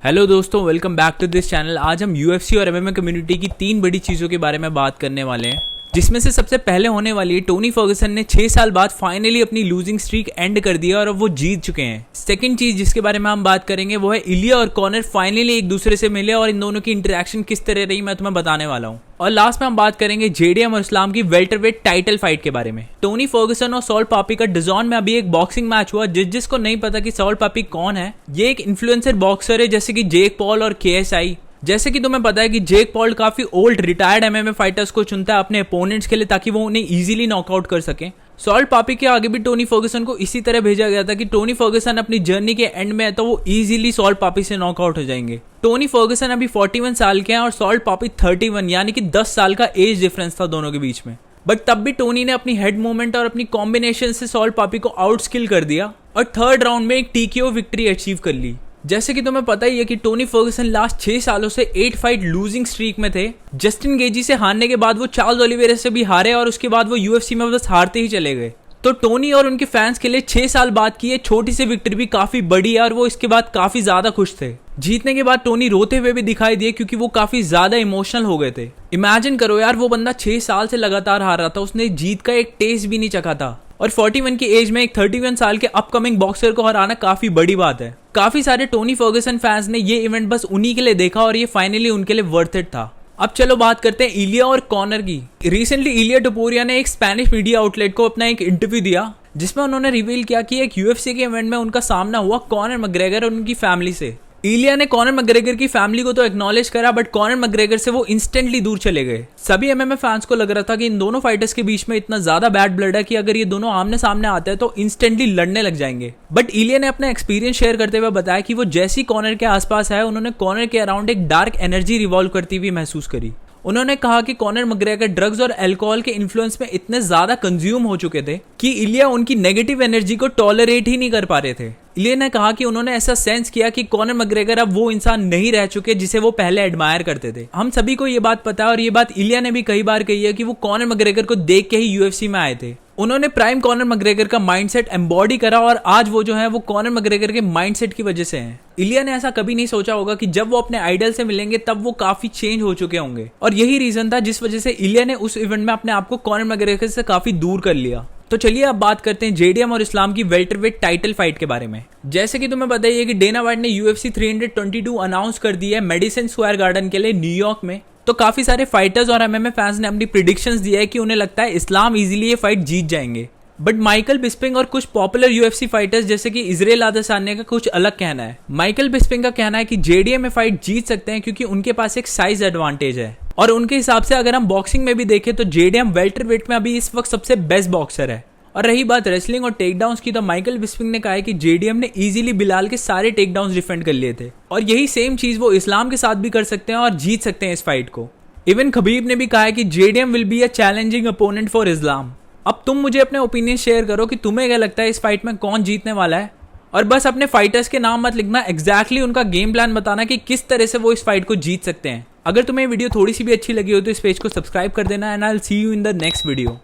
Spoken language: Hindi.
हेलो दोस्तों, welcome back to this channel. आज हम यूएफसी और एमएमए कम्युनिटी की 3 बड़ी चीज़ों के बारे में बात करने वाले हैं, जिसमें से सबसे पहले होने वाली है टोनी फर्गुसन ने 6 साल बाद फाइनली अपनी लूजिंग स्ट्रीक एंड कर दिया और अब वो जीत चुके हैं। सेकंड चीज जिसके बारे में हम बात करेंगे वो है इलिया और कॉनर फाइनली एक दूसरे से मिले और इन दोनों की इंटरेक्शन किस तरह रही मैं तुम्हें बताने वाला हूँ। और लास्ट में हम बात करेंगे जेडीएम और इस्लाम की वेल्टरवेट टाइटल फाइट के बारे में। टोनी फर्गुसन और सॉल पापी का डिजॉन में अभी एक बॉक्सिंग मैच हुआ। जिसको नहीं पता कि सॉल पापी कौन है, ये एक इन्फ्लुएंसर बॉक्सर है जैसे कि जेक पॉल और केएसआई। जैसे कि तुम्हें पता है कि जेक पॉल काफी ओल्ड रिटायर्ड एमएमए फाइटर्स को चुनता है अपने अपोनेंट्स के लिए ताकि वो उन्हें इजीली नॉकआउट कर सके। सॉल पापी के आगे भी टोनी फर्गुसन को इसी तरह भेजा गया था कि टोनी फर्गुसन अपनी जर्नी के एंड में है तो वो इजीली सॉल पापी से नॉकआउट हो जाएंगे। टोनी फर्गुसन अभी 41 साल के हैं और सॉल पापी 31, यानी कि 10 साल का एज डिफरेंस था दोनों के बीच में। बट तब भी टोनी ने अपनी हेड मूवमेंट और अपनी कॉम्बिनेशन से सॉल पापी को आउट स्किल कर दिया और थर्ड राउंड में एक टीकेओ विक्ट्री अचीव कर ली। जैसे कि तुम्हें पता ही है कि टोनी फर्गुसन लास्ट 6 सालों से 8 फाइट लूजिंग स्ट्रीक में थे। जस्टिन गेजी से हारने के बाद वो चार्ल्स ओलिवेरा से भी हारे और उसके बाद वो यूएफसी में बस हारते ही चले गए। तो टोनी और उनके फैंस के लिए 6 साल बाद की ये छोटी सी विक्ट्री भी काफी बड़ी है और वो इसके बाद काफी ज्यादा खुश थे। जीतने के बाद टोनी रोते हुए भी दिखाई दिए क्योंकि वो काफी ज्यादा इमोशनल हो गए थे। इमेजिन करो यार, वो बंदा 6 साल से लगातार हार रहा था, उसने जीत का एक टेस्ट भी नहीं चखा था और 41 की एज में एक 31 साल के अपकमिंग बॉक्सर को हराना काफी बड़ी बात है। काफी सारे टोनी फर्गुसन फैंस ने ये इवेंट बस उन्हीं के लिए देखा और ये फाइनली उनके लिए वर्थ इट था। अब चलो बात करते हैं इलिया और कॉनर की। रिसेंटली इलिया टोपुरिया ने एक स्पेनिश मीडिया आउटलेट को अपना एक इंटरव्यू दिया जिसमें उन्होंने रिवील किया कि एक यूएफसी के इवेंट में उनका सामना हुआ कॉनर मैकग्रेगर और उनकी फैमिली से। इलिया ने कॉनर मैकग्रेगर की फैमिली को तो एक्नॉलेज करा बट कॉनर मैकग्रेगर से वो इंस्टेंटली दूर चले गए। सभी एमएमए फैंस को लग रहा था कि इन दोनों फाइटर्स के बीच में इतना ज्यादा बैड ब्लड है कि अगर ये दोनों आमने सामने आते हैं तो इंस्टेंटली लड़ने लग जाएंगे। बट इलिया ने अपना एक्सपीरियंस शेयर करते हुए बताया कि वो जैसी कॉनर के आसपास है उन्होंने कॉनर के अराउंड एक डार्क एनर्जी रिवॉल्व करती हुई महसूस करी। उन्होंने कहा कि कॉनर मैकग्रेगर ड्रग्स और अल्कोहल के इन्फ्लुएंस में इतने ज्यादा कंज्यूम हो चुके थे कि इलिया उनकी नेगेटिव एनर्जी को टॉलरेट ही नहीं कर पा रहे थे। इलिया ने कहा कि उन्होंने ऐसा सेंस किया कि कॉनर मैकग्रेगर अब वो इंसान नहीं रह चुके जिसे वो पहले एडमायर करते थे। हम सभी को ये बात पता है और ये बात इलिया ने भी कई बार कही है कि वो कॉनर मैकग्रेगर को देख के ही यूएफसी में आए थे। उन्होंने प्राइम कॉनर मैकग्रेगर का माइंडसेट एम्बॉडी करा और आज वो जो है वो कॉनर मैकग्रेगर के माइंडसेट की वजह से हैं। इलिया ने ऐसा कभी नहीं सोचा होगा कि जब वो अपने आइडल से मिलेंगे तब वो काफी चेंज हो चुके होंगे और यही रीजन था जिस वजह से इलिया ने उस इवेंट में अपने आप को कॉनर मैकग्रेगर से काफी दूर कर लिया। तो चलिए अब बात करते हैं जेडीएम और इस्लाम की वेल्टरवेट टाइटल फाइट के बारे में। जैसे कि तुम्हें पता ही है कि डेना वाइट ने यूएफसी 322 अनाउंस कर दी है मेडिसन स्क्वायर गार्डन के लिए न्यूयॉर्क में। तो काफी सारे फाइटर्स और एमएमए फैंस ने अपनी प्रेडिक्शंस दिया है कि उन्हें लगता है इस्लाम इजीली ये फाइट जीत जाएंगे। बट माइकल बिस्पिंग और कुछ पॉपुलर यूएफसी फाइटर्स जैसे कि इजराइल आदेसान्या का कुछ अलग कहना है। माइकल बिस्पिंग का कहना है कि जेडीएम में फाइट जीत सकते हैं क्योंकि उनके पास एक साइज एडवांटेज है और उनके हिसाब से अगर हम बॉक्सिंग में भी देखें तो जेडीएम वेल्टरवेट में अभी इस वक्त सबसे बेस्ट बॉक्सर है। और रही बात रेसलिंग और टेकडाउन्स की तो माइकल बिस्पिंग ने कहा है कि जेडीएम ने इजीली बिलाल के सारे टेकडाउन्स डिफेंड कर लिए थे और यही सेम चीज वो इस्लाम के साथ भी कर सकते हैं और जीत सकते हैं इस फाइट को। इवन खबीब ने भी कहा है कि JDM will be a challenging opponent for इस्लाम। अब तुम मुझे अपने ओपिनियन शेयर करो कि तुम्हें क्या लगता है इस फाइट में कौन जीतने वाला है और बस अपने फाइटर्स के नाम मत लिखना, एग्जैक्टली उनका गेम प्लान बताना कि किस तरह से वो इस फाइट को जीत सकते हैं। अगर तुम्हें वीडियो थोड़ी सी भी अच्छी लगी हो तो इस पेज को सब्सक्राइब कर देना and I will see you in the next video.